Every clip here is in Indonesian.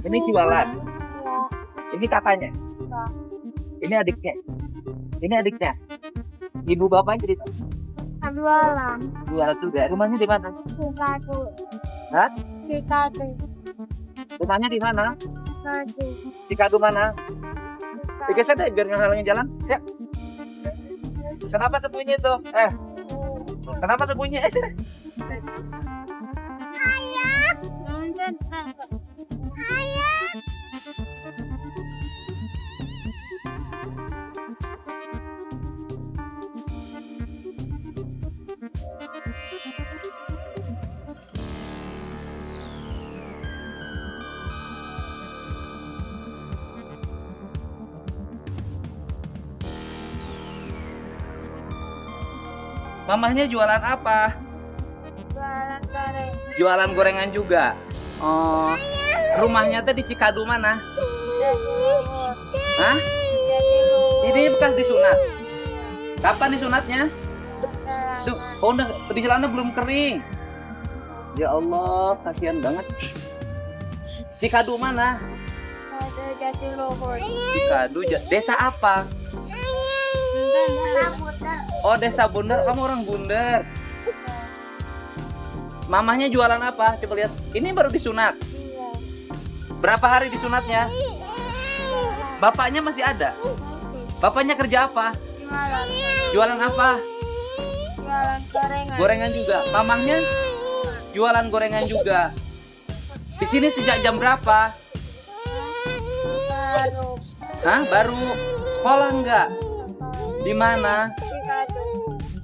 Ini jualan. Ya. Ini kakaknya. Ya. Ini adiknya. Ini adiknya. Ibu bapaknya jadi Jualan. jualan juga. Rumahnya di mana? Cikadu. Hah? Cikadu. Rumahnya di mana? Cikadu. Cikadu mana? Geser deh biar nggak halangin jalan. Ya. Kenapa sembunyi itu? Kenapa sembunyi? Sini. Mamahnya jualan apa? Jualan goreng. Jualan gorengan juga. Oh, rumahnya tuh di Cikadu mana? Hah? Ini bekas disunat. Kapan disunatnya? Tuh, oh udah di celana belum kering. Ya Allah, kasihan banget. Cikadu mana? Ada Jatiluhur. Cikadu, desa apa? Oh, desa Bundar. Kamu orang Bundar. Mamahnya jualan apa? Coba lihat. Ini baru disunat. Iya. Berapa hari disunatnya? Bapaknya masih ada? Bapaknya kerja apa? Jualan. Jualan apa? Jualan gorengan. Gorengan juga. Mamahnya jualan gorengan juga. Di sini sejak jam berapa? Baru. Hah? Baru sekolah enggak? Di mana? Cikadu.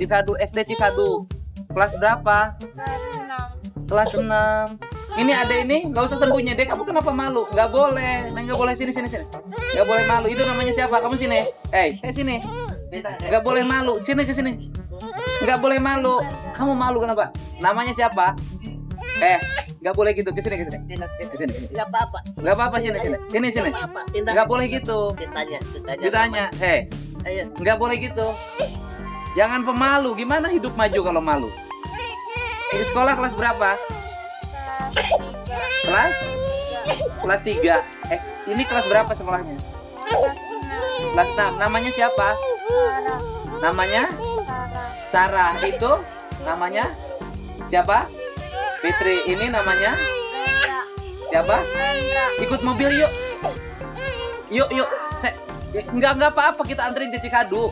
Cikadu, SD Cikadu. Kelas berapa? Kelas 6. Ini ada ini, nggak usah sembunyi deh. Kamu kenapa malu? Nggak boleh. Nah, nggak boleh sini. Nggak boleh malu. Itu namanya siapa? Kamu sini. Sini. Nggak boleh malu. Sini ke sini. Nggak boleh malu. Kamu malu kenapa? Namanya siapa? Nggak boleh gitu. Ke sini. Ke sini. Nggak apa-apa. Nggak apa-apa sini. Sini. Nggak boleh gitu. Ditanya. Ayo. Nggak boleh gitu. Jangan pemalu. Gimana hidup maju kalau malu? Di sekolah kelas berapa? Kelas 3. Ini kelas berapa sekolahnya? Kelas 6. Namanya siapa? Namanya Sarah. Itu namanya siapa? Fitri. Ini namanya siapa? Ikut mobil yuk. Yuk. Enggak apa-apa, kita anterin ke Cikadu.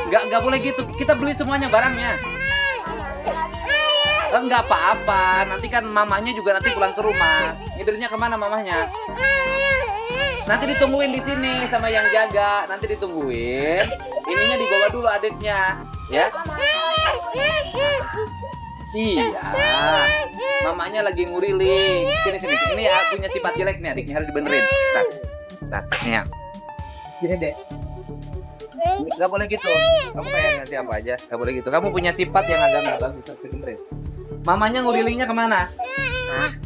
Enggak boleh gitu. Kita beli semuanya barangnya. Enggak apa-apa. Nanti kan mamahnya juga nanti pulang ke rumah. Ngidernya kemana mamahnya? Nanti ditungguin di sini sama yang jaga. Nanti ditungguin. Ininya dibawa dulu adiknya, ya. Iya. Mamanya lagi nguriling. Sini. Ini punya sifat jelek nih adiknya, harus dibenerin. Nah, nih ya. Gini deh. Gak boleh gitu. Kamu kayak siapa aja. Gak boleh gitu. Kamu punya sifat yang agak nggak bagus. Harus dibenerin. Mamanya ngurilingnya kemana?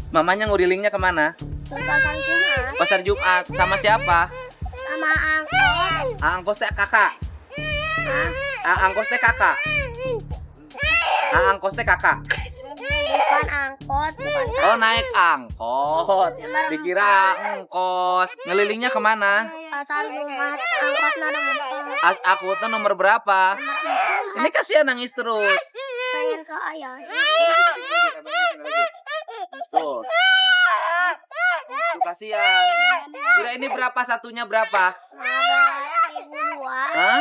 Mamanya ngurilingnya kemana? Pasar Jumat. Pasar Jumat. Sama siapa? Sama angkot. Angkos teh kakak. Angkos teh kakak. Angkos teh kakak. Bukan angkot, bukan. Oh, naik angkot. Dikira angkos. Ngelilingnya kemana? Pasar Jumat. Angkot nomor. Angkotnya nomor berapa? Ini kasihan nangis terus. Pengen ke ayah. Tuh. Tuh kasihan. Kira ini berapa satunya berapa? 15.002. Hah?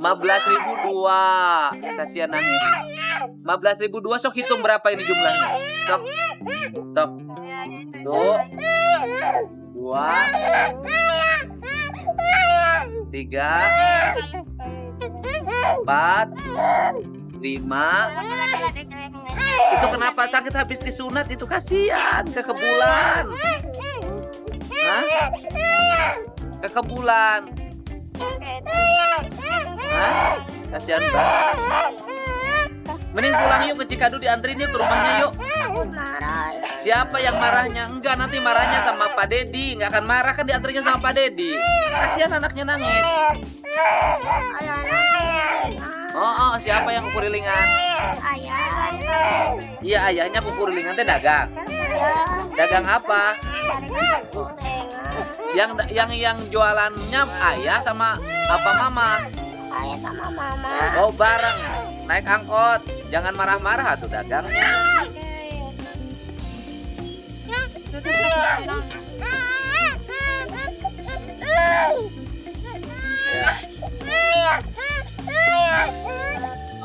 15.000. 15.002. Kasihan nangis. 15.002 sok hitung berapa ini jumlahnya? Sok. Tuh. 2 3 4 5. Itu kenapa sakit habis disunat itu kasihan kekebulan. Hah? Kekebulan. Hah? Kasihan banget. Mending pulang yuk ke Cikadu, dianterin yuk ke rumahnya yuk. Marah. Siapa yang marahnya? Enggak, nanti marahnya sama Pak Dedi. Enggak akan marah kan dianterinnya sama Pak Dedi. Kasihan anaknya nangis. Ayah nangis. Oh, siapa yang kukurilingan? Ayah. Iya, ayahnya kukurilingan teh dagang. Ayah. Dagang apa? Gorengan. Yang jualannya ayah sama apa mama? Ayah sama mama. Oh, bareng. Naik angkot. Jangan marah-marah tuh dagangnya.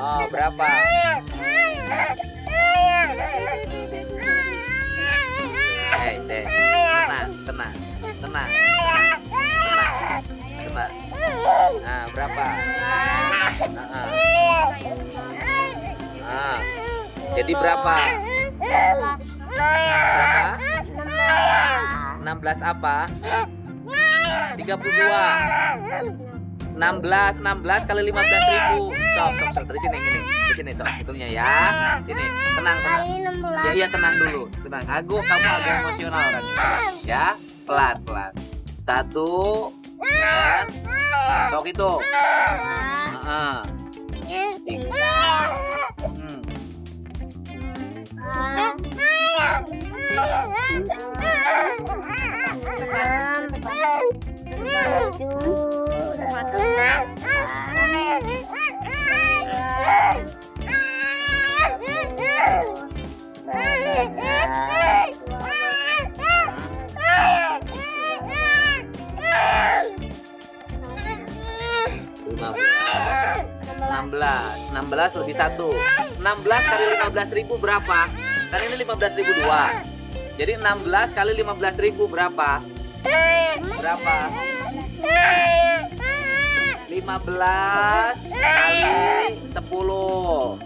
Oh, berapa? Hei, deh. Tenang. Nah, berapa? Nah, jadi berapa? Berapa? 16 apa? 32. 16 kali 15.000. Sob. Dari sini, sob. Hitungnya ya. Sini. Tenang. Ini 16. Ya, tenang dulu. Tenang. Kamu agak emosional orangnya. Ya, pelan. 1 dan sok itu. Heeh. Enam belas lebih 1. 16 kali 15.000 berapa? Kan ini 15.002. Jadi 16 kali 15.000 berapa? Berapa? 15 kali 10 150.000.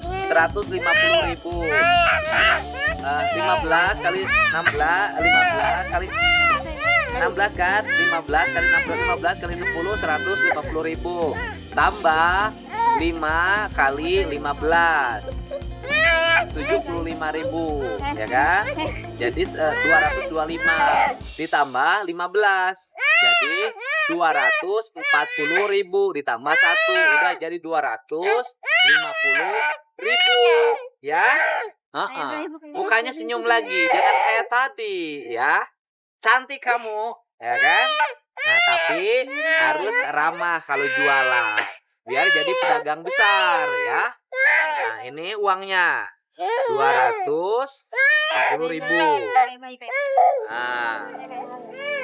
15 kali 15 kali 16 kan? 15 kali 15 kali 10 150.000. Tambah 5 kali 15 75.000, ya kan? Jadi 225 ditambah 15 jadi 240.000 ditambah 1 udah jadi 250.000 ya. Bukannya senyum lagi, jangan kayak tadi ya. Cantik kamu, ya kan? Nah, tapi harus ramah kalau jualan biar jadi pedagang besar ya. Nah, ini uangnya 240.000. Nah,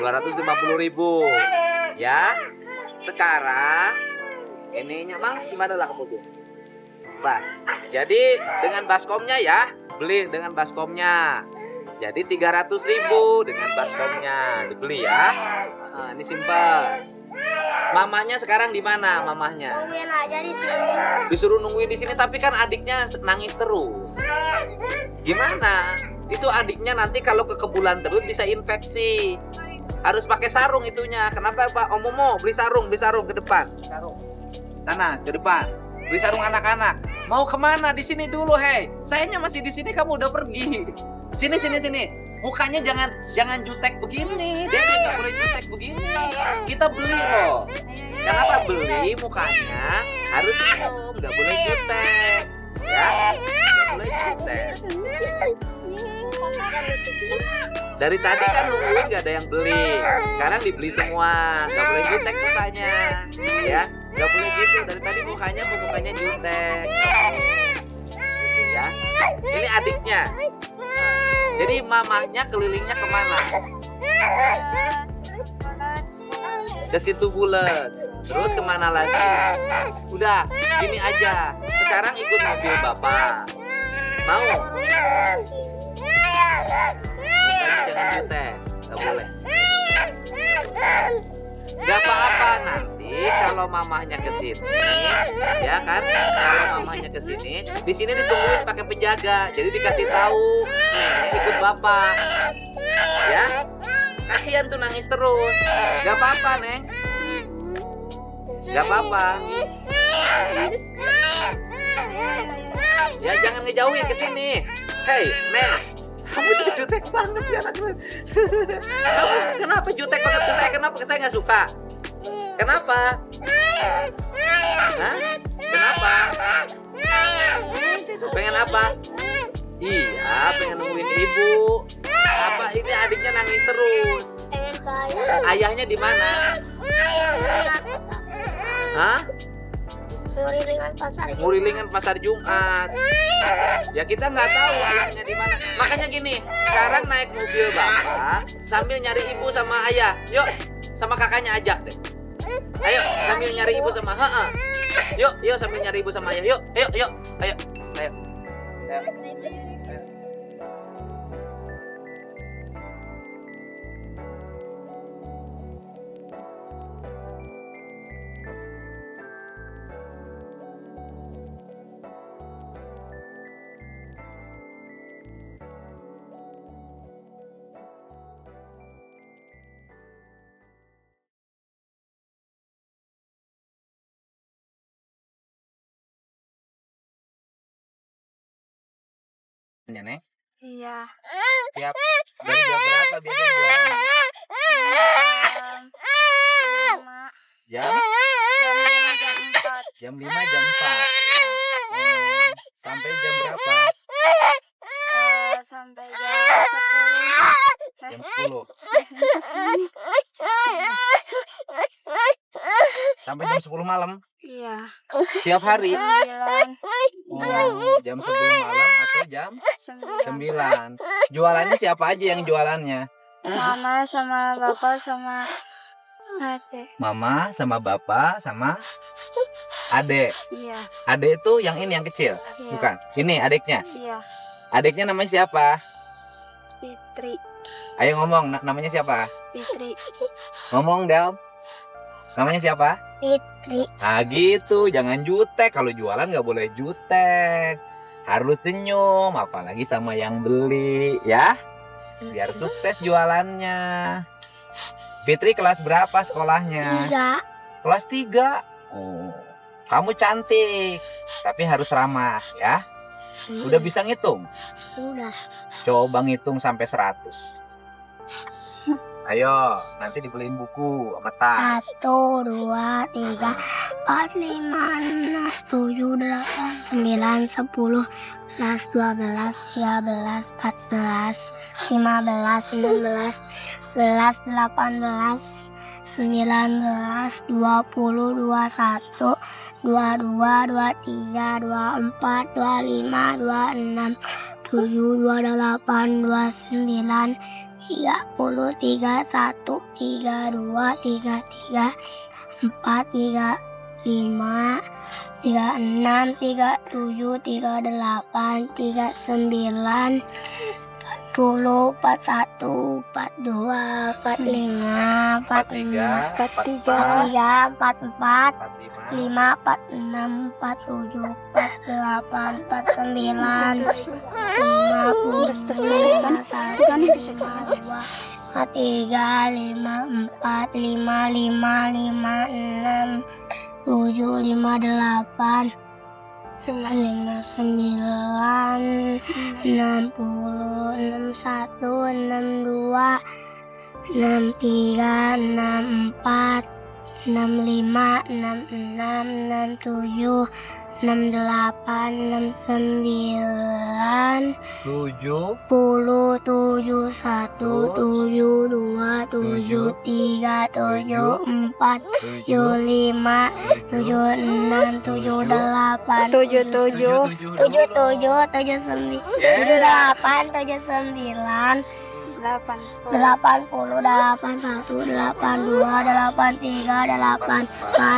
250.000 ya. Sekarang ininya Mas gimana lah kamu tuh? Bah, jadi dengan baskomnya ya, beli dengan baskomnya. Jadi 300.000 dengan baskomnya dibeli ya. Nah, ini simpel. Mamanya sekarang di mana mamahnya? Nungguin aja di sini. Disuruh nungguin di sini tapi kan adiknya nangis terus. Gimana? Itu adiknya nanti kalau kekebulan terus bisa infeksi. Harus pakai sarung itunya. Kenapa Pak? Om Momo beli sarung ke depan. Sarung. Sana ke depan. Beli sarung anak-anak. Mau kemana? Di sini dulu, hei. Sayanya masih di sini, kamu udah pergi. Sini. Mukanya jangan jutek begini. Dia nggak boleh jutek begini. Kita beli loh. Kenapa beli? Mukanya harus senyum, nggak boleh jutek. Ya, nggak boleh jutek. Dari tadi kan nungguin nggak ada yang beli. Sekarang dibeli semua. Nggak boleh jutek mukanya. Ya, nggak boleh gitu. Dari tadi mukanya jutek. Gitu ya. Ini adiknya. Jadi mamahnya kelilingnya kemana? Ke situ bulat. Terus kemana lagi? Udah, gini aja. Sekarang ikut mobil bapak. Mau? Mukanya jangan jutek. Gak boleh. Gak apa-apa nanti kalau mamahnya ke sini, ya kan? Kalau mamahnya ke sini, di sini ditungguin pakai penjaga. Jadi dikasih tahu, neneknya ikut bapak. Ya? Kasihan tuh nangis terus. Gak apa-apa, Neng. Gak apa-apa. Ya jangan ngejauhin ke sini. Hei, Neng. Kamu tuh jutek banget sih anak gue. Kamu kenapa jutek banget ke saya? Kenapa ke saya nggak suka? Kenapa? Hah? Kenapa? Pengen apa? Iya, pengen nungguin ibu. Apa ini adiknya nangis terus. Pengen ke ayah. Ayahnya di mana? Hah? Surilingan pasar itu. Murilingan pasar Jumat. Ya kita nggak tahu ayahnya di mana. Makanya gini, sekarang naik mobil bapak sambil nyari ibu sama ayah. Yuk, sama kakaknya ajak deh. Ayo, sambil nyari ibu sama Yuk, yuk sambil nyari ibu sama ayah. Yuk, ayo, ayo, ayo, ayo. Ya, Neng. Iya. Tiap dari jam berapa biasanya jualan? Jam 5. Jam Jam 4. jam 5 jam 4. Sampai jam berapa? Sampai jam 10. Jam 10. Sampai jam 10 malam. Iya. Tiap hari. 9. Jam 10 malam atau jam 9. Jualannya siapa aja yang jualannya? Mama sama bapak sama adek. Mama sama bapak sama adek. Iya. Adek itu yang ini yang kecil, Iya. bukan? Ini adeknya. Iya. Adeknya namanya siapa? Fitri. Ayo ngomong, namanya siapa? Fitri. Ngomong, Del. Namanya siapa? Fitri. Nah gitu, jangan jutek. Kalau jualan nggak boleh jutek. Harus senyum, apalagi sama yang beli, ya. Biar sukses jualannya. Fitri kelas berapa sekolahnya? 3. Kelas 3. Oh, kamu cantik, tapi harus ramah, ya. Udah bisa ngitung? Udah. Coba ngitung sampai 100. Ayo, nanti dibeliin buku sama tas. 1, 2, 3, 4, 5, 6, 7, 8, 9, 10, 11, 12, 13, 14, 15, 16, 11, 18, 19, 20, 21, 22, 23, 24, 25, 26, 27, 28, 29, 30, 31, 32, 33, 4, 35, 36, 37, 38, 39, 40, 41, 42, 45, 46, 43, 44, 5, 46, 47, 48, 49, 50, 53, 54, 55, 56, 7, 58, 59, 60, 61, 62, 63, 64, 65, 66, 67, 68, 69, 7, 10, 71, 72, 73, 74, 75, 76, 78, 77, 77, 79, 78, 79, 80, 81, 82, 83, 84,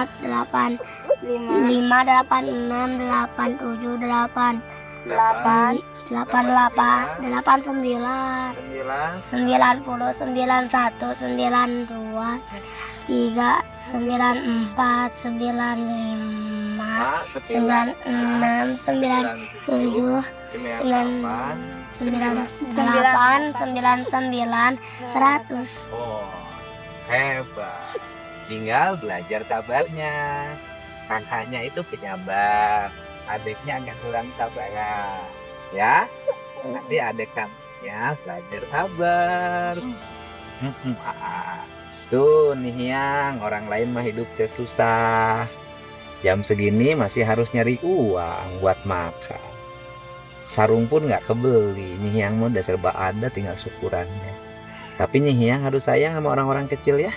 85, 86, 87, 8, 8, 88, 89, 90, 91, 92, 3, 94, 95, 96, 97, 98, 99, 100. Oh, hebat. Tinggal belajar sabarnya. Kakaknya itu penyabar, adiknya agak kurang sabar. Ya, nanti adik kamunya belajar sabar. Tuh nih yang orang lain mah hidupnya susah. Jam segini masih harus nyari uang buat makan. Sarung pun nggak kebeli. Nih yang mau udah serba ada, tinggal syukurannya. Tapi nih yang harus sayang sama orang-orang kecil ya.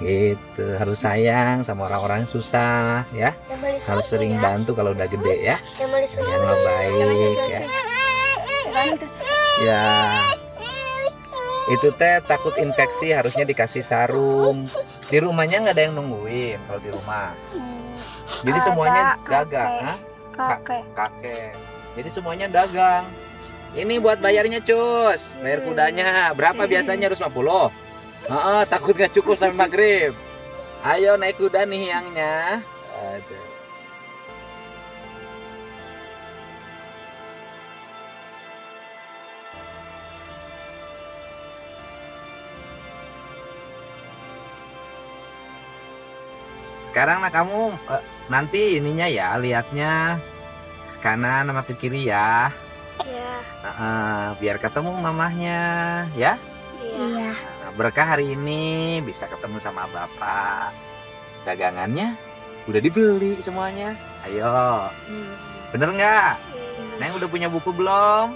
Gitu, harus sayang sama orang-orang susah ya. Harus sering bantu kalau udah gede ya. Yang baik ya. Ya. Itu teh takut infeksi, harusnya dikasih sarung. Di rumahnya nggak ada yang nungguin kalau di rumah. Jadi semuanya dagang, ha? Kakek. Jadi semuanya dagang. Ini buat bayarnya cus, bayar kudanya. Berapa biasanya? Harus 50. Takut nggak cukup sampai maghrib. Ayo naik kuda nih yangnya. Aduh. Sekarang lah kamu nanti ininya ya, lihatnya kanan sama ke kiri ya. Iya. Biar ketemu mamahnya ya. Iya. Nah, berkah hari ini bisa ketemu sama bapak. Dagangannya udah dibeli semuanya. Ayo. Bener nggak? Neng udah punya buku belum?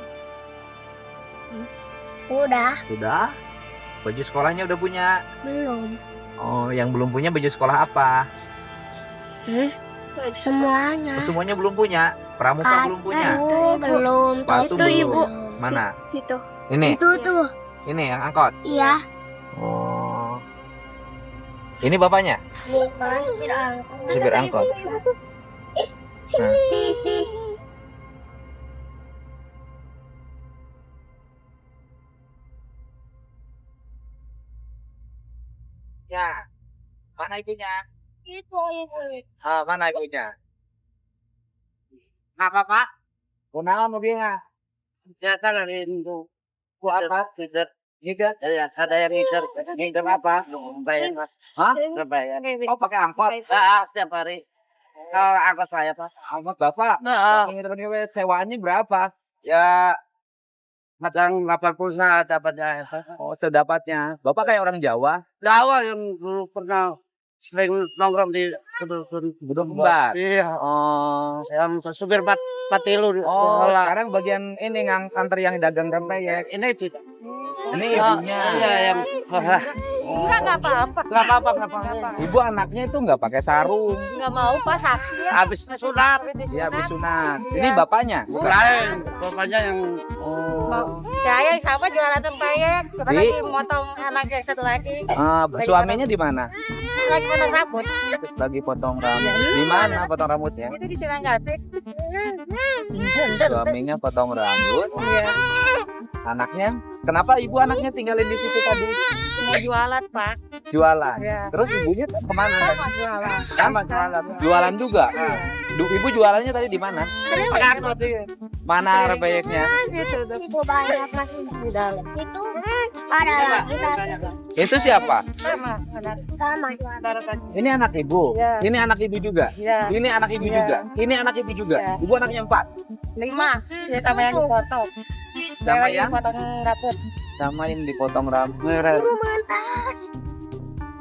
Udah. Sudah. Baju sekolahnya udah punya? Belum. Oh, yang belum punya baju sekolah apa? Semuanya. Oh, semuanya belum punya. Pramuka belum punya. Belum. Sepatu Itu belum. ibu. Mana? Itu. Ini. Itu tuh. Ini yang angkot. Iya. Oh. Ini bapaknya? Bukan. Supir angkot. Nah. Ya. Mana ibunya? Itu ibu. Mana ibunya? Apa, Pak? Kunaon mobilnya? Ya, kan itu. Bu apa? Ngider. Ngider? Ya, ada yang ngider. Ngider apa? Bayar. Hah? Bayar. Oh, pakai angkot? Setiap hari. Oh, angkot saya, Pak. Angkot Bapak? Nah. Ngider sewaannya berapa? Ya, kadang 80 dapatnya. Oh, sedapatnya. Bapak kayak orang Jawa? Jawa yang dulu pernah sering nongkrong di Gedung Kembar. Iya. Oh, yang supir patilu. Oh, sekarang bagian ini nganter yang dagang rempeyek. Ini tidak. Ini ibunya. Iya, yang Enggak apa-apa. Enggak apa-apa. Ibu anaknya itu enggak pakai sarung. Enggak mau pas sakit. Habis sunat. Habis Iya, habis sunat. Iya. Ini bapaknya. Bukan. Bapaknya yang Saya sama jualan rempeyek. Coba Di- lagi motong anak yang satu lagi. suaminya di mana? Lagi potong rambut. Lagi potong rambut. Di mana potong rambutnya? Itu di Sinanggasik. Suaminya potong rambut. Iya. Anaknya? Kenapa ibu anaknya tinggalin di situ tadi? Mau jualan, Pak. Jualan. Ya. Terus ibunya kemana? Sama jualan. Sama jualan. Jualan juga. Ibu jualannya tadi di mana? Sering Mana rempeyeknya? gitu tuh. Itu banyak masih Di dalam. itu ada lagi Itu siapa? Sama anak. sama. Ini anak ibu. Iya. Ini anak ibu juga. Iya. Ini anak ibu Iya. juga. Ini anak ibu juga. Iya. Ibu anaknya 4. 5. Ya sama yang dipotong. Sama yang yang? potong rambut. Sama yang dipotong rambut. Ibu mentas.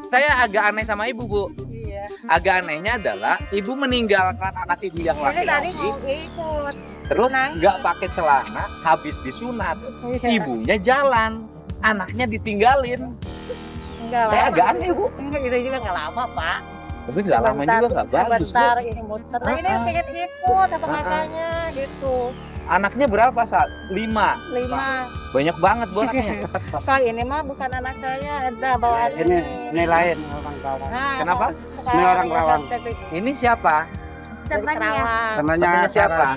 Saya agak aneh sama ibu, Bu. Iya. Agak anehnya adalah ibu meninggalkan anak ibu yang Ini tadi laki-laki, mau ikut. terus nangis. nggak pakai celana, habis disunat. Iya. Ibunya jalan, anaknya ditinggalin. Enggak Saya lama. agak aneh, Bu. Enggak, itu juga nggak lama, Pak. Tapi nggak lama juga nggak bagus, Bu. Bentar ini muter. Nah, ini pengen ikut apa makanya gitu. Anaknya berapa saat? 5. 5. Banyak banget Bu anaknya. Kalau ini mah bukan anak saya, ada bawaan ini. lain orang Karawang. Nah, Kenapa? bukan Ini orang Karawang. dari Ini siapa? Kerawang. Temannya siapa?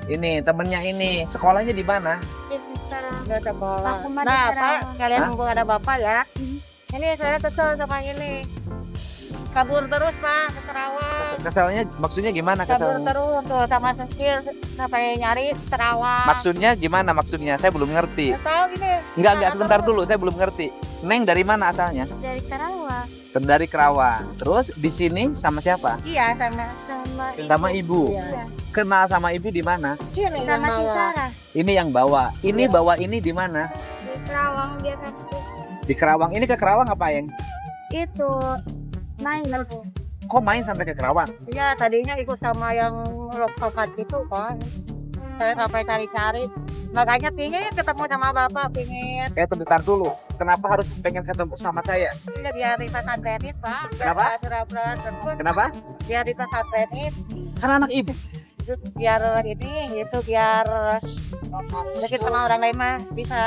Ini temennya ini. Sekolahnya di mana? Nggak ada bola. Aku mah Nah, di Pak, Kerawang. kalian Hah? mumpung ada Bapak ya. Ini saya kesel sama ini. Kabur terus, Pak, ke Kerawang. Keselnya maksudnya gimana Kabur keselnya? terus tuh sama sekil sampai nyari Kerawang. Maksudnya gimana maksudnya? Saya belum ngerti. Nggak tahu ini. Enggak, sebentar dulu, saya belum ngerti. Neng dari mana asalnya? Dari Karawang. Dari Kerawang. Terus di sini sama siapa? Iya, sama Sama ibu. Iya. Kenal sama ibu di mana? Ini yang Sama si bawa. Sarah. Ini yang bawa. Ini Iya. bawa ini di mana? Di Karawang dia kan Di Kerawang. Ini ke Kerawang apa yang? itu main aku. Kok main sampai ke Kerawang? Iya, tadinya ikut sama yang rokat itu kan. Saya sampai cari-cari. Makanya pingin ketemu sama bapak, pingin. Bentar dulu. Kenapa harus pengen ketemu sama saya? Ya, biar Rita santrenin, Pak. Kenapa? Pura-pura telepon. Kenapa? Biar Rita santrenin. Karena anak ibu. Biar ini, itu biar mungkin sama orang lain mah bisa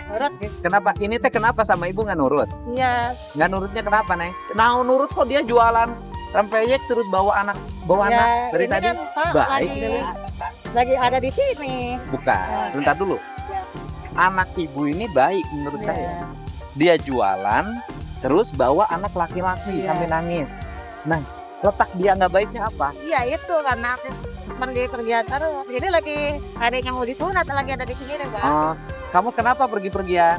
nurut gitu. Kenapa? Ini teh kenapa sama ibu nggak nurut? Iya. Nggak nurutnya kenapa, Neng? Nah, nurut kok dia jualan rempeyek terus bawa anak Ya, dari ini tadi. kan, Pak, baik. lagi ada di sini. Bukan. Sebentar dulu. Anak ibu ini baik menurut Ya. saya. Dia jualan terus bawa anak laki-laki Iya. sambil nangis. Nah, letak dia nggak baiknya apa? Iya itu karena aku pergi kerjaan terus. Ini lagi adanya mau disunat lagi ada di sini deh, Pak. Oh, kamu kenapa pergi-pergian?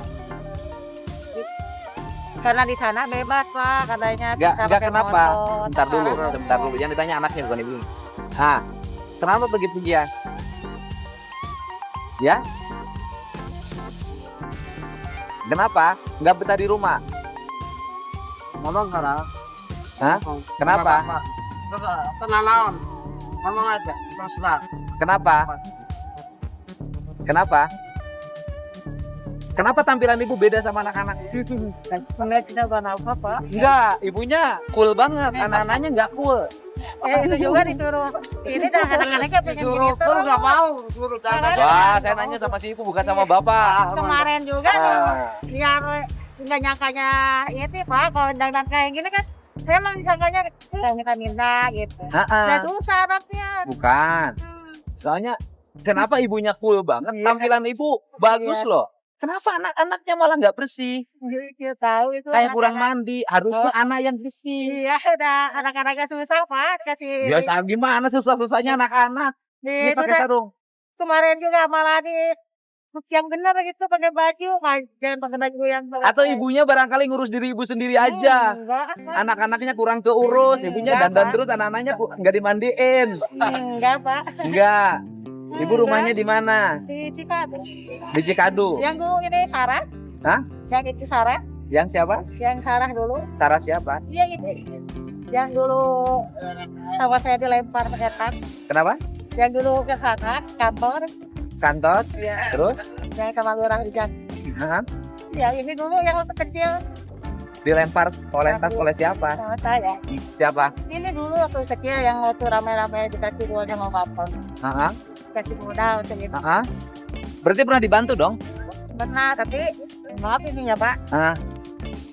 Karena di sana bebas, Pak, katanya. Nggak pakai kenapa? motor. Sebentar dulu. Yang ditanya anaknya bukan ibu. Ah, kenapa pergi-pergian? Ya? Kenapa? Nggak betah di rumah? Ngomong karena. Hah? Kenapa? Tenanawan. Ngomong aja. Terserah. Kenapa? Kenapa? Kenapa tampilan ibu beda sama anak-anak? Enggak kenapa Pak. Enggak, ibunya cool banget, anak-anaknya nggak cool. Itu juga disuruh. Ini dah anak-anaknya pengen Disuruh gitu. pur nggak mau. Suruh jalan. Wah, saya nanya sama si ibu bukan sama bapak. Kemarin juga Ah. biar nggak nyangkanya itu Pak, kalau dandan kayak gini kan saya emang disangkanya minta gitu. Ah, Udah susah anaknya. bukan. Soalnya kenapa ibunya cool banget? Iya. Tampilan ibu bagus Iya. loh. Kenapa anak-anaknya malah nggak bersih? Dia tahu itu. Kayak kurang anak-anak. mandi. Harusnya anak yang bersih. Iya, udah anak-anaknya susah Pak, kasih. Ya gimana susah-susahnya anak-anak? Di Ini pakai susah. sarung. Kemarin juga malah di yang benar gitu pakai baju, jangan pakai baju yang Atau ibunya barangkali ngurus diri ibu sendiri aja. Enggak, Anak-anaknya kurang keurus, ibunya Enggak, dandan Pak. terus, anak-anaknya nggak dimandiin. enggak Pak. Enggak. Ibu rumahnya di mana? Di Cikadu. Di Cikadu. Yang dulu ini Sarah. Hah? Yang itu Sarah. Yang siapa? Yang Sarah dulu. Sarah siapa? Iya ini. Yang dulu sama saya dilempar pakai tas. Kenapa? Yang dulu ke sana kantor. Kantor. Iya. Terus? Yang sama orang hujan. Hah? Ya ini dulu yang waktu kecil Dilempar oleh tas oleh siapa? sama saya. Siapa? Ini dulu waktu kecil yang waktu rame-rame dikasih uang sama kapal. Hah? Kasih modal untuk itu. Hah? Berarti pernah dibantu dong? Benar, tapi maaf ini ya Pak. Ah.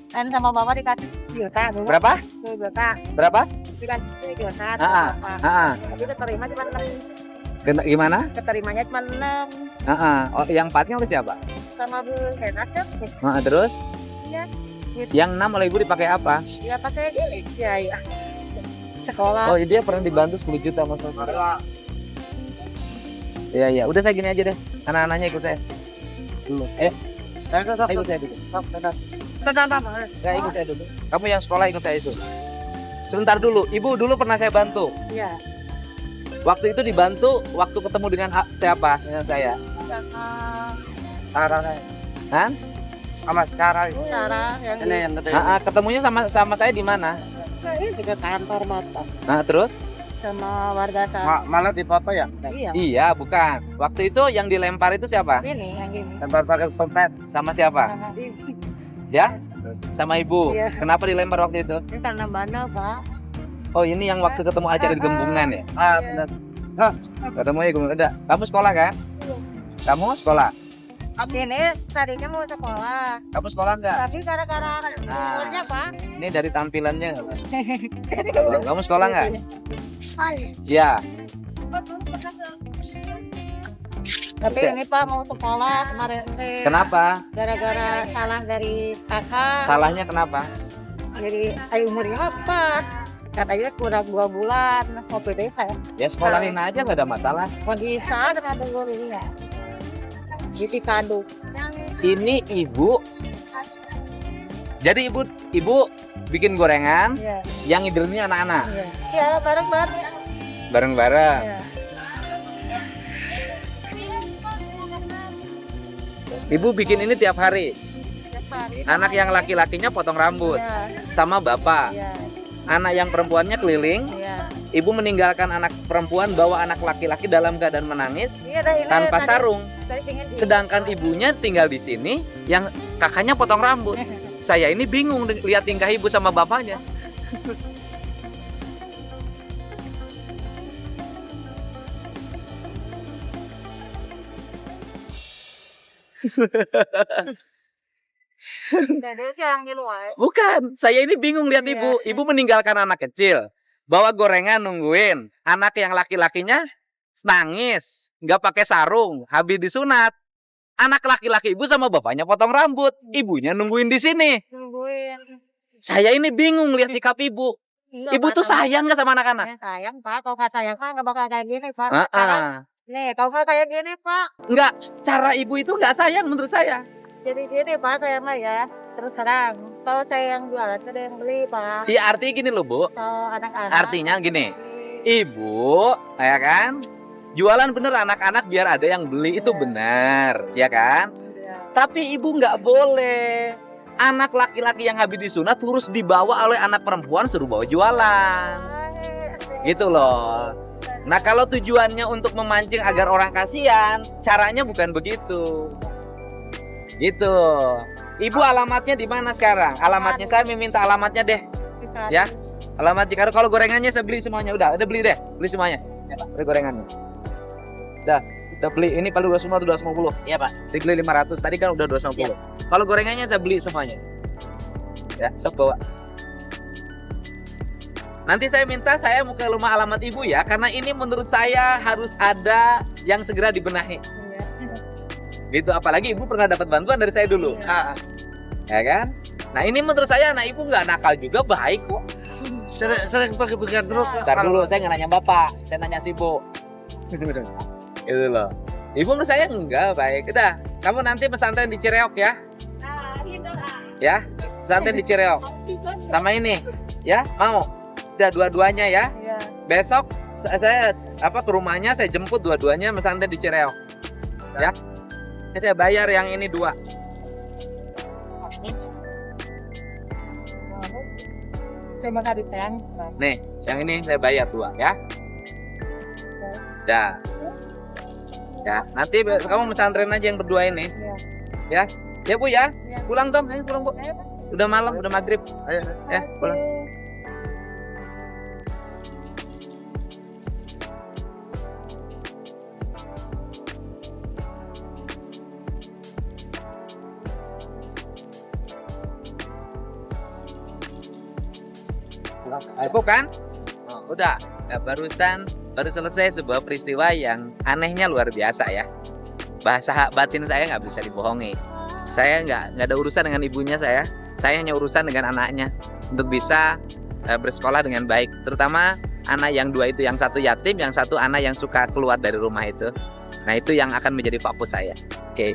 Kan sama Bapak dikasih juta dulu. Berapa? 2 juta. Berapa? Dikasih 2 juta. Ah, sama Bapak. Ah. Tapi keterima cuma 6. Gimana? Keterimanya cuma 6. Oh, yang 4-nya oleh siapa? Sama Bu Henak kan. Terus? Iya. Yang 6 oleh ibu dipakai apa? Ya pakai gini. Ya iya. Sekolah. Oh, dia pernah dibantu 10 juta mas. Iya, iya. Udah saya gini aja deh. Anak-anaknya ikut saya. Dulu. Ikut saya dulu. Ya, ikut saya dulu. Kamu yang sekolah ikut saya itu. Sebentar dulu. Ibu dulu pernah saya bantu. Iya. Waktu itu dibantu waktu ketemu dengan siapa? Dengan saya. Sama Sarah. Hah? Sama Sarah. Sarah yang Ini yang gede. Ketemunya sama saya di mana? di kantor Bapak. Nah, terus? Sama warga sana. Malah di foto ya. Iya. Iya, bukan. Waktu itu yang dilempar itu siapa? Ini yang gini. Lempar pakai sompet. Sama siapa? Sama ini. Ya? Sama ibu. Iya. Kenapa dilempar waktu itu? Ini karena bandel Pak. Oh, ini yang waktu ketemu acara di Gembungan ya? Ah, Iya. benar. Ketemu ya Gembungan. Udah. Kamu sekolah kan? Kamu sekolah? Ini tadinya mau sekolah. Kamu sekolah enggak? Tapi gara-gara umurnya Pak. Ini dari tampilannya. Kamu sekolah enggak? Ya. Tapi ini Pak mau sekolah kemarin. Kenapa? Gara-gara salah dari kakak. Salahnya kenapa? Jadi umurnya apa? Katanya kurang 2 bulan. Mau pilih saya. Ya sekolahin aja nggak ada masalah. Mau bisa dengan gurunya. Di Cikadu. Ini ibu. Jadi ibu bikin gorengan, Iya. yang ngidernya anak-anak. Iya. Ya bareng-bareng. Bareng-bareng. Iya. Ibu bikin ini tiap hari. Tiap hari. Anak yang laki-lakinya potong rambut Iya. sama bapak. Iya. Anak yang perempuannya keliling. Iya. Ibu meninggalkan anak perempuan bawa anak laki-laki dalam keadaan menangis Iya dah ini tanpa tadi. sarung. Saya pengen Sedangkan ibunya tinggal di sini, yang kakaknya potong rambut. Saya ini bingung lihat tingkah ibu sama bapaknya. dari yang di luar. Bukan, saya ini bingung lihat Iya. ibu. Ibu meninggalkan anak kecil, bawa gorengan nungguin. Anak yang laki-lakinya nangis, nggak pakai sarung, habis disunat. Anak laki-laki ibu sama bapaknya potong rambut, ibunya nungguin di sini. Nungguin. Saya ini bingung lihat sikap ibu. Enggak, Ibu Pak, tuh kalau- sayang nggak sama anak-anak? Saya sayang Pak, kalau nggak sayang Pak nggak bakal kayak gini Pak. Ah, Sekarang, ah. nih kalau nggak kayak gini Pak, Nggak, cara ibu itu nggak sayang menurut saya. jadi gini Pak saya mah ya. Terus terang, kalau saya yang jualan ada yang beli Pak. Iya, artinya gini loh bu. Kalau anak-anak. Artinya gini, ibu, ya kan, jualan bener anak-anak biar ada yang beli itu Iya. benar, ya kan? Iya. Tapi ibu nggak boleh anak laki-laki yang habis disunat terus dibawa oleh anak perempuan suruh bawa jualan, gitu loh. Nah kalau tujuannya untuk memancing agar orang kasihan, caranya bukan begitu, gitu. Ibu alamatnya di mana sekarang? Alamatnya saya minta alamatnya deh. Ya. Alamat Cikarang. Kalau gorengannya saya beli semuanya, udah beli deh, beli semuanya. Ya, Pak, beli gorengannya. Udah beli. Ini paling 250. Iya Pak. Saya beli 500. Tadi kan udah 250. Kalau gorengannya saya beli semuanya. Ya, sok bawa. Nanti saya minta saya mau ke rumah alamat ibu ya, karena ini menurut saya harus ada yang segera dibenahi. Gitu. Apalagi ibu pernah dapat bantuan dari saya dulu. Iya. Ya kan? Nah ini menurut saya anak ibu nggak nakal juga, baik kok. Sering pakai begini terus. Ntar dulu, saya nggak nanya bapak, saya nanya si Bu. Itu loh. Ibu menurut saya enggak, baik. Udah, kamu nanti pesantren di Cireok ya. Ya, pesantren di Cireok. Sama ini, ya, mau? Udah dua-duanya ya. Iya. Besok saya ke rumahnya, saya jemput dua-duanya pesantren di Cireok. Ya. Ini saya bayar yang ini 2. Terima kasih sayang. Nih, yang ini saya bayar 2 ya. Ya. Ya, nanti kamu pesantren aja yang berdua ini. Iya. Ya Bu ya. Iya. Pulang dong, ayo pulang Bu. Udah malam, udah maghrib. Ayo. Ya, pulang. Cukup kan? Oh, udah. Ya, baru selesai sebuah peristiwa yang anehnya luar biasa ya. Bahasa batin saya nggak bisa dibohongi. Saya nggak ada urusan dengan ibunya saya. Saya hanya urusan dengan anaknya untuk bisa bersekolah dengan baik. Terutama anak yang 2 itu, yang satu yatim, yang satu anak yang suka keluar dari rumah itu. Nah itu yang akan menjadi fokus saya. Oke.